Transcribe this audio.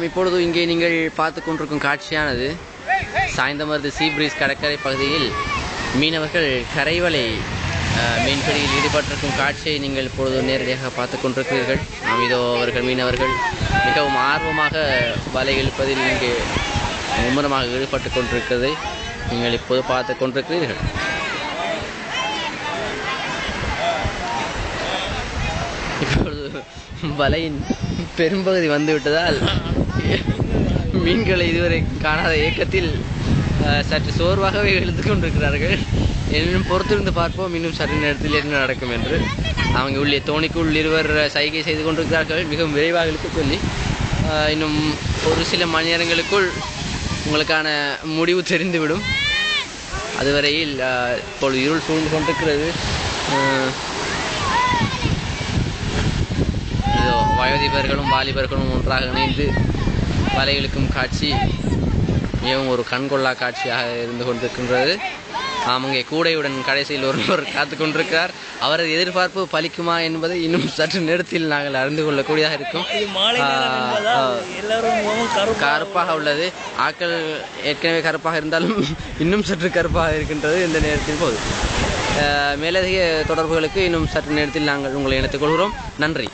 இப்பொழுது இங்கே நீங்கள் பார்த்து கொண்டிருக்கும் காட்சியானது சாய்ந்தமருது சீ பிரீஸ் கடற்கரை பகுதியில் மீனவர்கள் கரைவலை மீன்பிடியில் ஈடுபட்டிருக்கும் காட்சியை நீங்கள் இப்பொழுது நேரடியாக பார்த்து கொண்டிருக்கிறீர்கள். இதோ அவர்கள் மீனவர்கள் மிகவும் ஆர்வமாக வலை இழுப்பதில் இங்கே மும்முரமாக ஈடுபட்டு கொண்டிருக்கிறதை நீங்கள் இப்போது பார்த்து கொண்டிருக்கிறீர்கள். இப்பொழுது வலையின் பெரும்பகுதி வந்துவிட்டதால் மீன்களை இதுவரை காணாத இயக்கத்தில் சற்று சோர்வாகவே இழுத்து கொண்டிருக்கிறார்கள். இன்னும் பொறுத்திருந்து பார்ப்போம் இன்னும் சற்று நேரத்தில் என்ன நடக்கும் என்று. அவங்க உள்ளே தோணிக்குள் இருவர் சைகை செய்து கொண்டிருக்கிறார்கள் மிகவும் விரைவாக இழுக்க சொல்லி. இன்னும் ஒரு சில மணி நேரங்களுக்குள் உங்களுக்கான முடிவு தெரிந்துவிடும். அதுவரையில் இப்பொழுது இருள் சூழ்ந்து கொண்டிருக்கிறது. இதோ வயோதிபர்களும் வாலிபர்களும் ஒன்றாக இணைந்து வலை இழுக்கும் காட்சி மிகவும் ஒரு கண்கொள்ளா காட்சியாக இருந்து கொண்டிருக்கின்றது. அங்கே கூடையுடன் கடைசியில் ஒருவர் காத்து கொண்டிருக்கிறார். அவரது எதிர்பார்ப்பு பலிக்குமா என்பதை இன்னும் சற்று நேரத்தில் நாங்கள் அறிந்து கொள்ளக்கூடியதாக இருக்கும். கருப்பாக உள்ளது. ஆக்கள் ஏற்கனவே கருப்பாக இருந்தாலும் இன்னும் சற்று கருப்பாக இருக்கின்றது இந்த நேரத்தின் போது. மேலதிக தொடர்புகளுக்கு இன்னும் சற்று நேரத்தில் நாங்கள் உங்களை இணைத்துக் கொள்கிறோம். நன்றி.